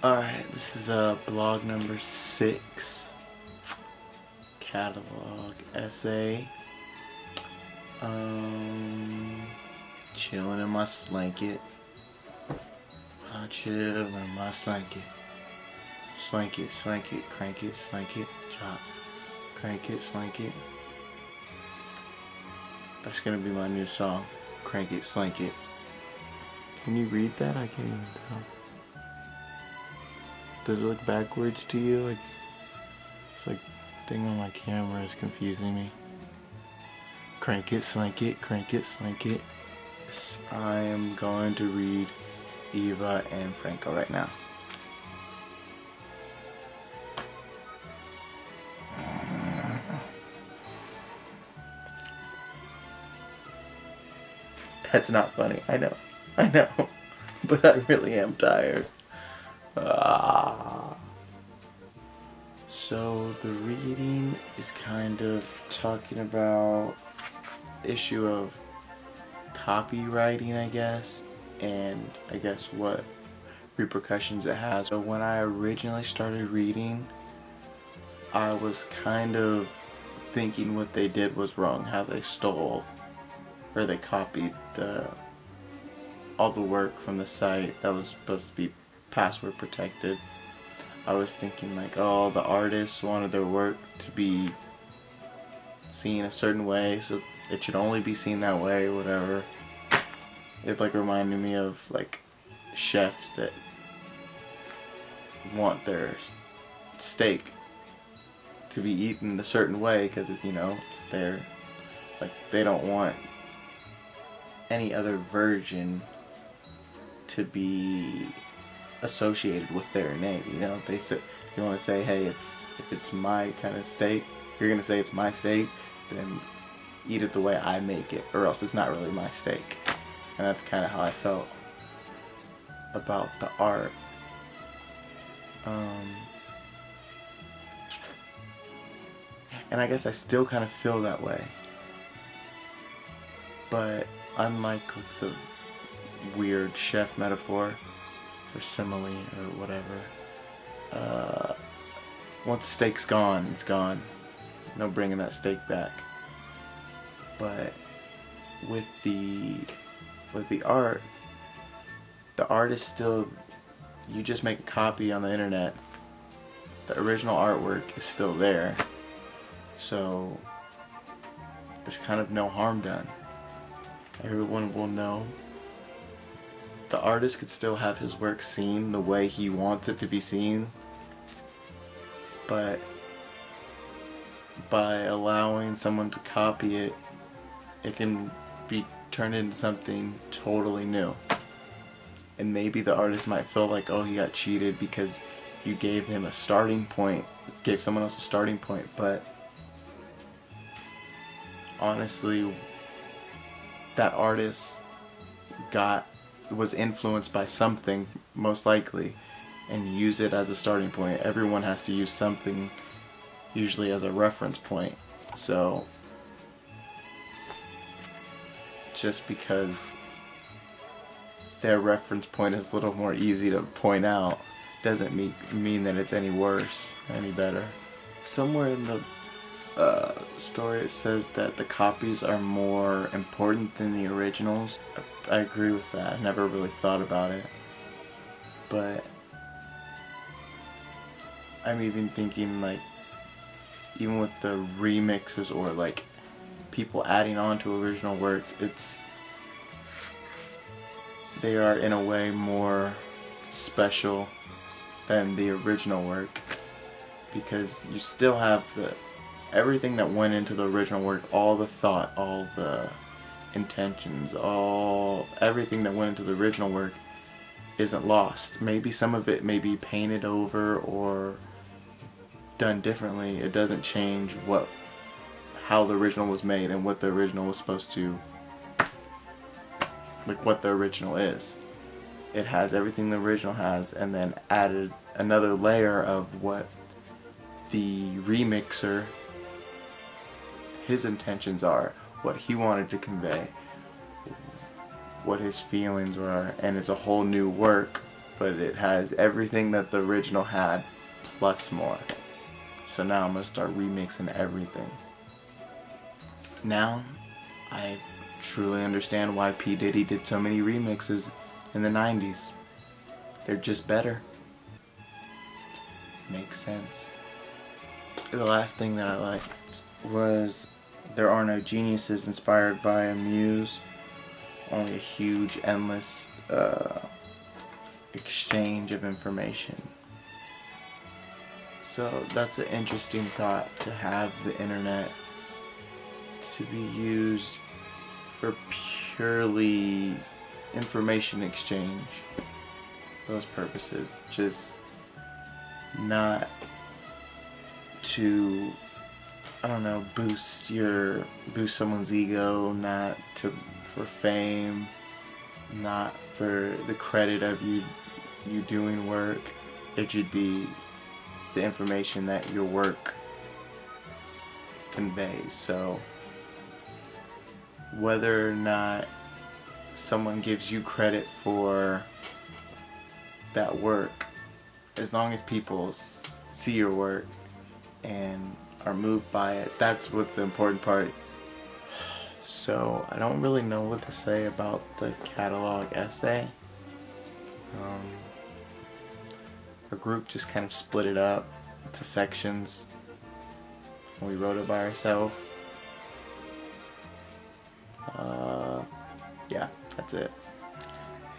Alright, this is blog number 6, catalog essay. Chilling in my slanket. I chill in my slanket. Slanket, slanket, crank it, slanket, chop. Crank it, slanket. That's gonna be my new song. Crank it, slanket. Can you read that? I can't even tell. Does it look backwards to you? It's like thing on my camera is confusing me. Crank it, slank it, crank it, slank it. I am going to read Eva and Franco right now. That's not funny, I know, but I really am tired. So the reading is kind of talking about the issue of copywriting, I guess, and I guess what repercussions it has. So when I originally started reading, I was kind of thinking what they did was wrong, how they stole or they copied all the work from the site that was supposed to be password protected. I was thinking like, oh, the artists wanted their work to be seen a certain way, so it should only be seen that way or whatever. It like reminded me of like chefs that want their steak to be eaten a certain way because, you know, it's their, like, they don't want any other version to be associated with their name, you know. They want to say, hey, if it's my kind of steak, you're gonna say it's my steak, then eat it the way I make it, or else it's not really my steak. And that's kind of how I felt about the art. And I guess I still kind of feel that way. But unlike with the weird chef metaphor or simile or whatever, once the steak's gone, it's gone. No bringing that steak back. But with the art, the art is still, you just make a copy on the internet. The original artwork is still there. So there's kind of no harm done. Everyone will know. The artist could still have his work seen the way he wants it to be seen, but by allowing someone to copy it, it can be turned into something totally new. And maybe the artist might feel like, oh, he got cheated because you gave him a starting point, gave someone else a starting point, but honestly, that artist was influenced by something, most likely, and use it as a starting point. Everyone has to use something, usually as a reference point. So just because their reference point is a little more easy to point out doesn't mean that it's any worse or any better. Somewhere in the story it says that the copies are more important than the originals. I agree with that. I never really thought about it, but I'm even thinking like, even with the remixes or like people adding on to original works, they are in a way more special than the original work, because you still have everything that went into the original work, all the thought, all the intentions, everything that went into the original work isn't lost. Maybe some of it may be painted over or done differently. It doesn't change how the original was made and what the original was supposed to, like what the original is. It has everything the original has, and then added another layer of what the remixer, his intentions are, what he wanted to convey, what his feelings were, and it's a whole new work but it has everything that the original had plus more. So now I'm gonna start remixing everything. Now I truly understand why P. Diddy did so many remixes in the 90s. They're just better. Makes sense. The last thing that I liked was there are no geniuses inspired by a muse, only a huge, endless exchange of information. So that's an interesting thought, to have the internet to be used for purely information exchange, those purposes, just not to, I don't know, boost someone's ego, not for fame, not for the credit of you doing work. It should be the information that your work conveys. So whether or not someone gives you credit for that work, as long as people see your work and are moved by it, that's what's the important part. So I don't really know what to say about the catalog essay. Our group just kind of split it up into sections, and we wrote it by ourselves. Yeah, that's it.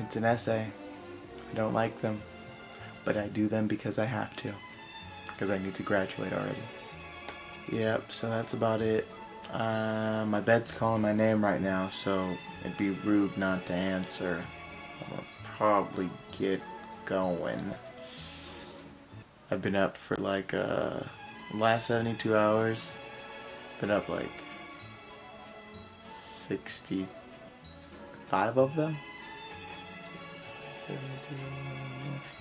It's an essay. I don't like them, but I do them because I have to, because I need to graduate already. Yep, so that's about it. My bed's calling my name right now, so it'd be rude not to answer. I'm gonna probably get going. I've been up for like the last 72 hours. Been up like 65 of them.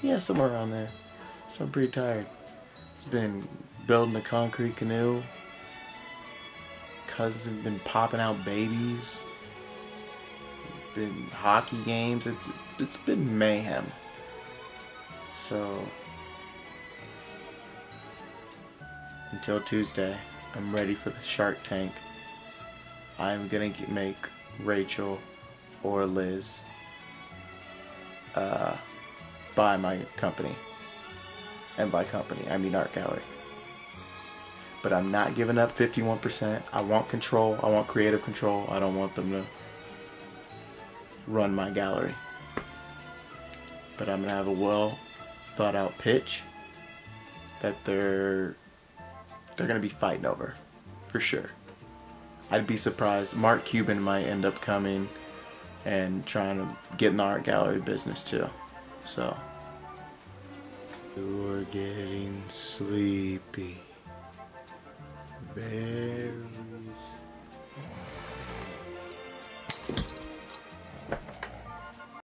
Yeah, somewhere around there. So I'm pretty tired. It's been building a concrete canoe. Cousins have been popping out babies. Been hockey games. It's been mayhem. So until Tuesday, I'm ready for the Shark Tank. I'm gonna make Rachel or Liz buy my company. And by company, I mean art gallery. But I'm not giving up 51%. I want control. I want creative control. I don't want them to run my gallery. But I'm gonna have a well thought out pitch that they're gonna be fighting over, for sure. I'd be surprised. Mark Cuban might end up coming and trying to get in the art gallery business too. So you're getting sleepy. Bed.